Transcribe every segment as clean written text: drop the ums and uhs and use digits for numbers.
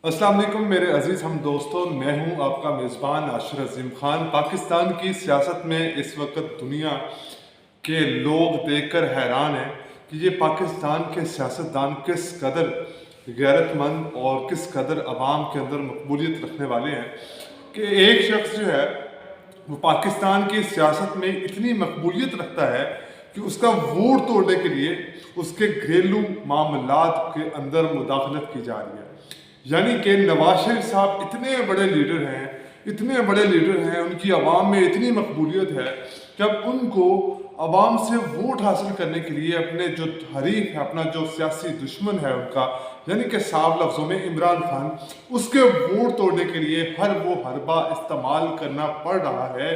अस्सलाम वालेकुम मेरे अजीज़ हम दोस्तों, मैं हूं आपका मेज़बान आशिर अज़ीम खान। पाकिस्तान की सियासत में इस वक्त दुनिया के लोग देखकर हैरान हैं कि ये पाकिस्तान के सियासतदान किस कदर गैरतमंद और किस कदर अवाम के अंदर मकबूलियत रखने वाले हैं कि एक शख्स जो है वो पाकिस्तान की सियासत में इतनी मकबूलियत रखता है कि उसका वोट तोड़ने के लिए उसके घरेलू मामलात के अंदर मुदाखलत की जा रही है। यानी कि नवाज शरीफ साहब इतने बड़े लीडर हैं, इतने बड़े लीडर हैं, उनकी आवाम में इतनी मकबूलियत है कि अब उनको आवाम से वोट हासिल करने के लिए अपने जो हरीफ है, अपना जो सियासी दुश्मन है उनका, यानी कि साफ लफ्ज़ों में इमरान खान, उसके वोट तोड़ने के लिए हर वो हरबा इस्तेमाल करना पड़ रहा है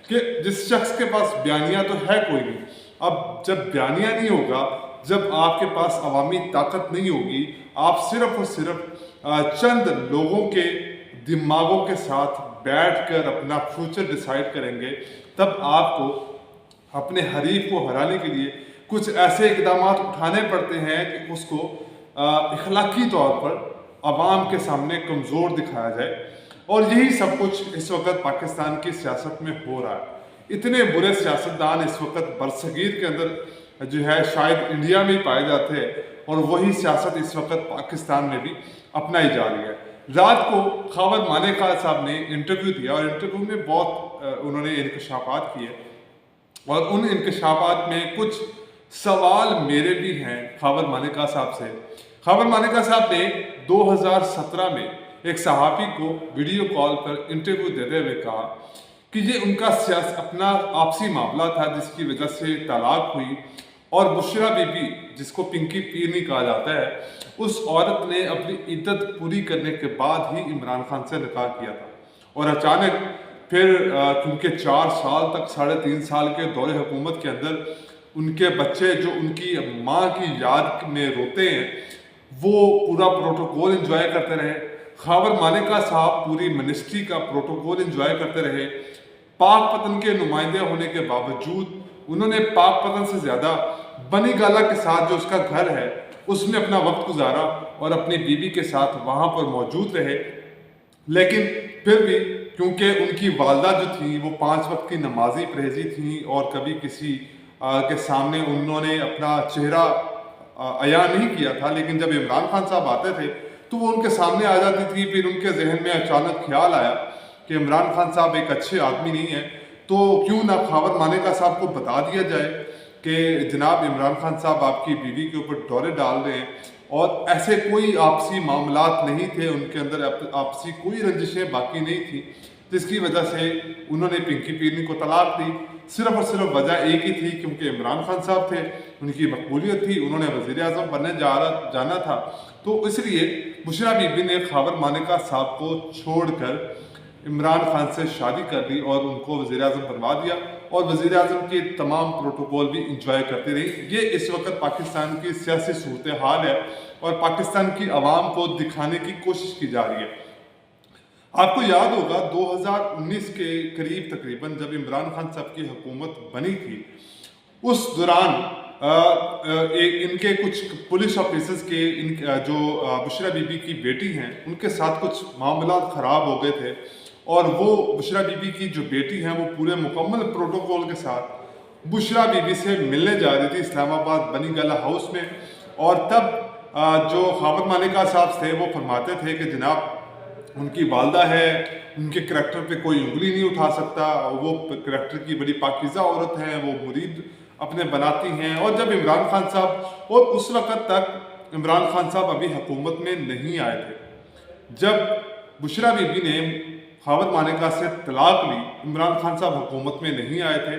कि जिस शख्स के पास बयानिया तो है कोई नहीं। अब जब बयानिया नहीं होगा, जब आपके पास अवामी ताकत नहीं होगी, आप सिर्फ और सिर्फ चंद लोगों के दिमागों के साथ बैठकर अपना फ्यूचर डिसाइड करेंगे, तब आपको अपने हरीफ को हराने के लिए कुछ ऐसे इकदाम उठाने पड़ते हैं कि उसको इखलाकी तौर पर अवाम के सामने कमज़ोर दिखाया जाए। और यही सब कुछ इस वक्त पाकिस्तान की सियासत में हो रहा है। इतने बुरे सियासतदान इस वक्त बरसगीर के अंदर जो है शायद इंडिया में ही पाए जाते हैं, और वही सियासत इस वक्त पाकिस्तान में भी अपनाई जा रही है। रात को खावर मानेका साहब ने इंटरव्यू दिया और इंटरव्यू में बहुत उन्होंने इंकशाफात किए, और उन इंकशाफात में कुछ सवाल मेरे भी हैं खावर मानेका साहब से। खावर मानेका साहब ने 2017 में एक सहाफ़ी को वीडियो कॉल पर इंटरव्यू देते हुए कहा कि ये उनका अपना आपसी मामला था जिसकी वजह से तलाक हुई, और बुशरा बीबी, जिसको पिंकी पीरनी कहा जाता है, उस औरत ने अपनी इद्दत पूरी करने के बाद ही इमरान खान से निकाह किया था। और अचानक फिर क्योंकि 4 साल तक, 3.5 साल के दौरे हुकूमत के अंदर उनके बच्चे जो उनकी माँ की याद में रोते हैं, वो पूरा प्रोटोकॉल एंजॉय करते रहे। खावर मानेका साहब पूरी मिनिस्ट्री का प्रोटोकॉल एंजॉय करते रहे। पाक पतन के नुमाइंदे होने के बावजूद उन्होंने पाक पतन से ज़्यादा बनी गाला के साथ जो उसका घर है उसमें अपना वक्त गुजारा और अपनी बीवी के साथ वहाँ पर मौजूद रहे। लेकिन फिर भी क्योंकि उनकी वालदा जो थी वो 5 वक्त की नमाजी परहेजी थी, और कभी किसी के सामने उन्होंने अपना चेहरा अया नहीं किया था, लेकिन जब इमरान खान साहब आते थे तो वो उनके सामने आ जाती थी। फिर उनके जहन में अचानक ख्याल आया कि इमरान खान साहब एक अच्छे आदमी नहीं है, तो क्यों ना खावर मानेका साहब को बता दिया जाए कि जनाब इमरान खान साहब आपकी बीवी के ऊपर दौरे डाल रहे हैं। और ऐसे कोई आपसी मामलात नहीं थे उनके अंदर, आपसी कोई रंजिशें बाकी नहीं थी, जिसकी वजह से उन्होंने पिंकी पीरनी को तलाक दी। सिर्फ और सिर्फ वजह एक ही थी, क्योंकि इमरान खान साहब थे, उनकी मकबूलियत थी, उन्होंने वज़ीर आज़म बनने जाना था, तो इसलिए बुशरा बीबी ने खावर मानेका साहब को छोड़कर इमरान खान से शादी कर दी और उनको वज़ीर आज़म बनवा दिया, और वज़ीर आज़म के तमाम प्रोटोकॉल भी इंजॉय करती रही। ये इस वक्त पाकिस्तान की सियासी सूरत हाल है, और पाकिस्तान की आवाम को दिखाने की कोशिश की जा रही है। आपको याद होगा 2019 के करीब तकरीबन जब इमरान खान साहब की हुकूमत बनी थी, उस दौरान इनके कुछ पुलिस ऑफिसर्स के जो बुशरा बीबी की बेटी हैं उनके साथ कुछ मामला ख़राब हो गए थे, और वो बुशरा बीबी की जो बेटी हैं वो पूरे मुकम्मल प्रोटोकॉल के साथ बुशरा बीबी से मिलने जा रही थी इस्लामाबाद बनी गाला हाउस में। और तब जो खावर मानेका साहब थे वो फरमाते थे कि जनाब उनकी वालदा है, उनके करैक्टर पे कोई उंगली नहीं उठा सकता, वो करैक्टर की बड़ी पाकीज़ा औरत है, वो मुरीद अपने बनाती हैं। और जब इमरान खान साहब, और उस वक़्त तक इमरान खान साहब अभी हुकूमत में नहीं आए थे, जब बुशरा बीबी ने खावर मानेका से तलाक ली, इमरान खान साहब हुकूमत में नहीं आए थे,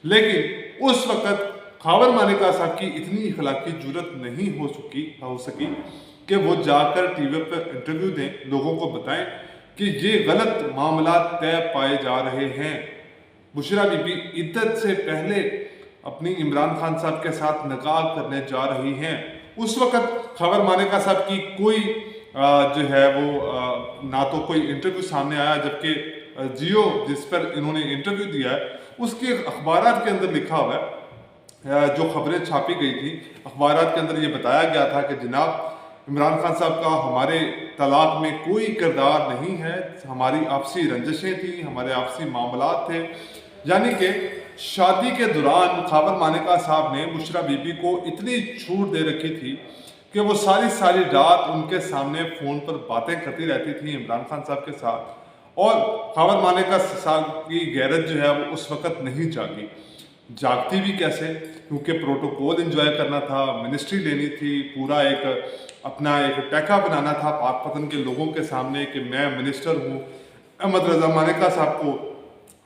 लेकिन उस वक़्त खावर मानेका साहब की इतनी इखलाकी जुर्रत नहीं हो सकी कि वो जाकर टीवी पर इंटरव्यू दें, लोगों को बताएं कि ये गलत मामला तय पाए जा रहे हैं। बुशरा बीबी इद्दत से पहले अपनी इमरान खान साहब के साथ निकाह करने जा रही हैं। उस वक़्त खावर मानेका साहब की कोई जो है वो ना तो कोई इंटरव्यू सामने आया, जबकि जियो जिस पर इन्होंने इंटरव्यू दिया है उसके अखबारात के अंदर लिखा हुआ है, जो खबरें छापी गई थी अखबारात के अंदर ये बताया गया था कि जनाब इमरान खान साहब का हमारे तलाक में कोई किरदार नहीं है, हमारी आपसी रंजिशें थी, हमारे आपसी मामलात थे। यानी कि शादी के दौरान खाबर मानेका साहब ने बुशरा बीबी को इतनी छूट दे रखी थी कि वो सारी सारी रात उनके सामने फ़ोन पर बातें करती रहती थी इमरान खान साहब के साथ। और खाबर मानेका साहब की गैरत जो है वो उस वक़्त नहीं जागी। जागती भी कैसे, क्योंकि प्रोटोकॉल एंजॉय करना था, मिनिस्ट्री लेनी थी, पूरा एक अपना एक टैका बनाना था पाकपतन के लोगों के सामने कि मैं मिनिस्टर हूँ। अहमद रज़ा मानेका साहब को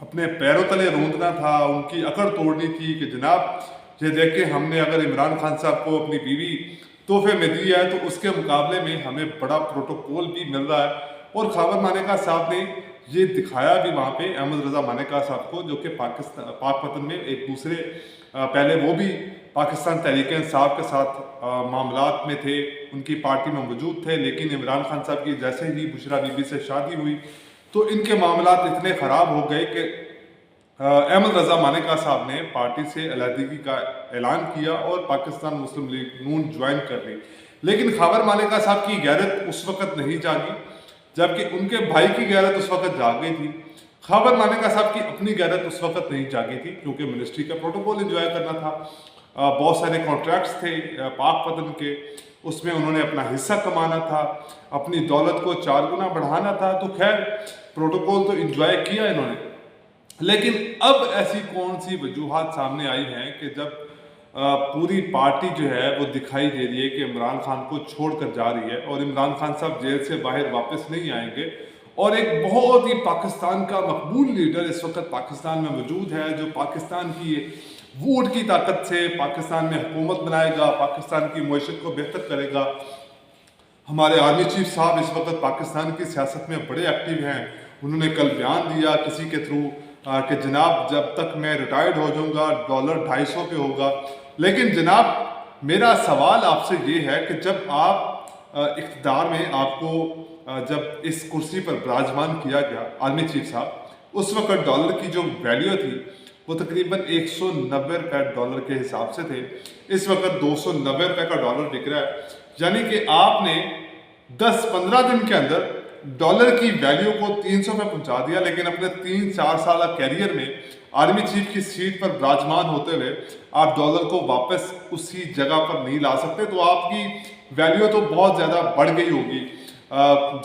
अपने पैरों तले रोंदना था, उनकी अकड़ तोड़नी थी कि जनाब ये देखें, हमने अगर इमरान खान साहब को अपनी बीवी तोहफे में दिया है तो उसके मुकाबले में हमें बड़ा प्रोटोकॉल भी मिल रहा है। और खाबर मानेका साहब ने ये दिखाया भी वहाँ पे अहमद रज़ा मानेका साहब को, जो कि पाकपतन में एक दूसरे पहले वो भी पाकिस्तान तहरीक इंसाफ के साथ मामलात में थे, उनकी पार्टी में मौजूद थे, लेकिन इमरान खान साहब की जैसे ही बुशरा बीबी से शादी हुई तो इनके मामलात इतने ख़राब हो गए कि अहमद रज़ा मानेका साहब ने पार्टी से अलहदगी का ऐलान किया और पाकिस्तान मुस्लिम लीग नून ज्वाइन कर ली। लेकिन खाबर मानेका साहब की गैरत उस वक़्त नहीं जागी, जबकि उनके भाई की गैरत उस वक़्त जाग गई थी। खाबर मानेका साहब की अपनी गैरत उस वक़्त नहीं जागी थी, क्योंकि मिनिस्ट्री का प्रोटोकॉल एंजॉय करना था। बहुत सारे कॉन्ट्रैक्ट्स थे पाकपतन के, उसमें उन्होंने अपना हिस्सा कमाना था, अपनी दौलत को 4 गुना बढ़ाना था। तो खैर प्रोटोकॉल तो एंजॉय किया इन्होंने, लेकिन अब ऐसी कौन सी वजूहात सामने आई हैं कि जब पूरी पार्टी जो है वो दिखाई दे रही है कि इमरान खान को छोड़कर जा रही है और इमरान खान साहब जेल से बाहर वापस नहीं आएंगे, और एक बहुत ही पाकिस्तान का मकबूल लीडर इस वक्त पाकिस्तान में मौजूद है जो पाकिस्तान की वोट की ताकत से पाकिस्तान में हुकूमत बनाएगा, पाकिस्तान की मईशत को बेहतर करेगा। हमारे आर्मी चीफ साहब इस वक्त पाकिस्तान की सियासत में बड़े एक्टिव हैं। उन्होंने कल बयान दिया किसी के थ्रू कि जनाब जब तक मैं रिटायर्ड हो जाऊंगा डॉलर 250 पे होगा। लेकिन जनाब मेरा सवाल आपसे ये है कि जब आप इक़्तिदार में आपको जब इस कुर्सी पर विराजमान किया गया आर्मी चीफ साहब, उस वक्त डॉलर की जो वैल्यू थी वो तकरीबन 190 रुपये डॉलर के हिसाब से थे। इस वक्त 290 रुपये का डॉलर बिक रहा है। यानी कि आपने 10-15 दिन के अंदर डॉलर की वैल्यू को 300 पे पहुंचा दिया, लेकिन अपने 3-4 साल कैरियर में आर्मी चीफ की सीट पर विराजमान होते हुए आप डॉलर को वापस उसी जगह पर नहीं ला सकते। तो आपकी वैल्यू तो बहुत ज़्यादा बढ़ गई होगी।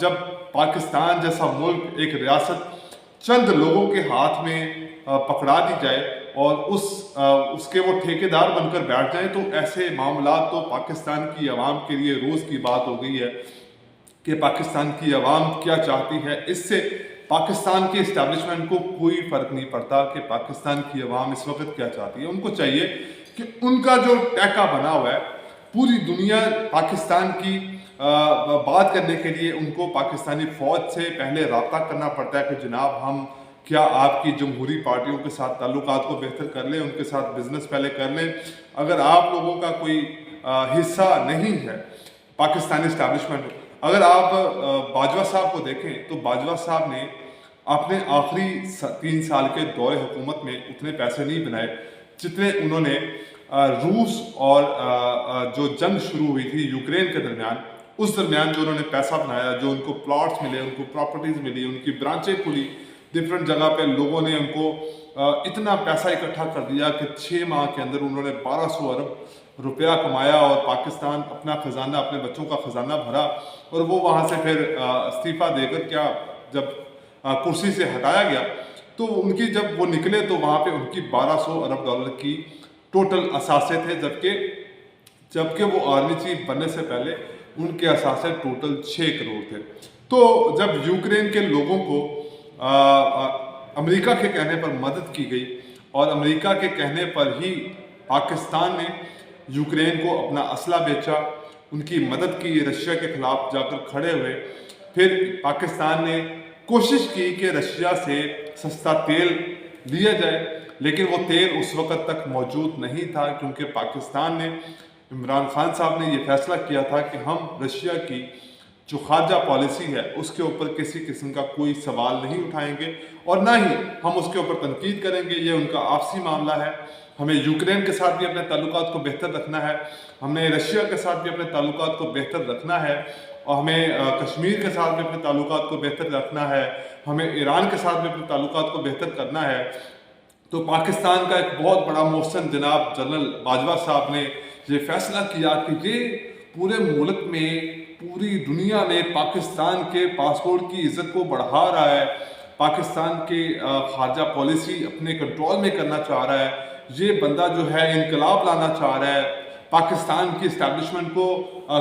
जब पाकिस्तान जैसा मुल्क, एक रियासत चंद लोगों के हाथ में पकड़ा दी जाए और उसके वो ठेकेदार बनकर बैठ जाए, तो ऐसे मामला तो पाकिस्तान की आवाम के लिए रोज़ की बात हो गई है कि पाकिस्तान की आवाम क्या चाहती है। इससे पाकिस्तान के इस्टेब्लिशमेंट को कोई फ़र्क नहीं पड़ता कि पाकिस्तान की आवाम इस वक्त क्या चाहती है। उनको चाहिए कि उनका जो टैका बना हुआ है पूरी दुनिया पाकिस्तान की बात करने के लिए उनको पाकिस्तानी फ़ौज से पहले रब्ता करना पड़ता है कि जनाब हम क्या आपकी जमहूरी पार्टियों के साथ ताल्लुकात को बेहतर कर लें, उनके साथ बिजनेस पहले कर लें। अगर आप लोगों का कोई हिस्सा नहीं है पाकिस्तानी इस्टेब्लिशमेंट, अगर आप बाजवा साहब को देखें तो बाजवा साहब ने अपने आखिरी 3 साल के दौरे हुकूमत में उतने पैसे नहीं बनाए जितने उन्होंने रूस और जो जंग शुरू हुई थी यूक्रेन के दरमियान, उस दरमियान जो उन्होंने पैसा बनाया, जो उनको प्लॉट्स मिले, उनको प्रॉपर्टीज़ मिली, उनकी ब्रांचें खुली डिफरेंट जगह पे, लोगों ने उनको इतना पैसा इकट्ठा कर दिया कि 6 माह के अंदर उन्होंने 1200 अरब रुपया कमाया और पाकिस्तान अपना ख़जाना, अपने बच्चों का ख़जाना भरा। और वो वहाँ से फिर इस्तीफ़ा देकर क्या जब कुर्सी से हटाया गया तो उनकी जब वो निकले तो वहाँ पे उनकी 1200 अरब डॉलर की टोटल असासे थे, जबकि वो आर्मी चीफ बनने से पहले उनके असासे टोटल 6 करोड़ थे। तो जब यूक्रेन के लोगों को अमेरिका के कहने पर मदद की गई और अमेरिका के कहने पर ही पाकिस्तान ने यूक्रेन को अपना असला बेचा, उनकी मदद की, रशिया के खिलाफ जाकर खड़े हुए। फिर पाकिस्तान ने कोशिश की कि रशिया से सस्ता तेल लिया जाए, लेकिन वो तेल उस वक़्त तक मौजूद नहीं था, क्योंकि पाकिस्तान ने, इमरान खान साहब ने ये फैसला किया था कि हम रशिया की जो खारजा पॉलिसी है उसके ऊपर किसी किस्म का कोई सवाल नहीं उठाएंगे और ना ही हम उसके ऊपर तनकीद करेंगे। ये उनका आपसी मामला है। हमें यूक्रेन के साथ भी अपने ताल्लुकात को बेहतर रखना है, हमें रशिया के साथ भी अपने ताल्लुकात को बेहतर रखना है, और हमें कश्मीर के साथ भी अपने ताल्लुकात को बेहतर रखना है, हमें ईरान के साथ भी अपने ताल्लुकात को बेहतर करना है। तो पाकिस्तान का एक बहुत बड़ा मोहसिन जनाब जनरल बाजवा साहब ने ये फैसला किया कि ये पूरे मुल्क में, पूरी दुनिया में पाकिस्तान के पासपोर्ट की इज़्ज़त को बढ़ा रहा है, पाकिस्तान के खारजा पॉलिसी अपने कंट्रोल में करना चाह रहा है, ये बंदा जो है इनकलाब लाना चाह रहा है, पाकिस्तान की इस्टेब्लिशमेंट को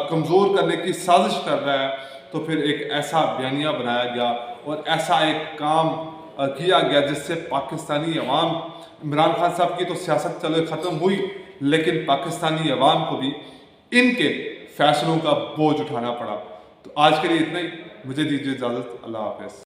कमज़ोर करने की साजिश कर रहा है। तो फिर एक ऐसा बयानिया बनाया गया और ऐसा एक काम किया गया जिससे पाकिस्तानी अवाम, इमरान खान साहब की तो सियासत चलो ख़त्म हुई, लेकिन पाकिस्तानी अवाम को भी इनके फैसलों का बोझ उठाना पड़ा। तो आज के लिए इतना ही, मुझे दीजिए इजाज़त। अल्लाह हाफ़िज़।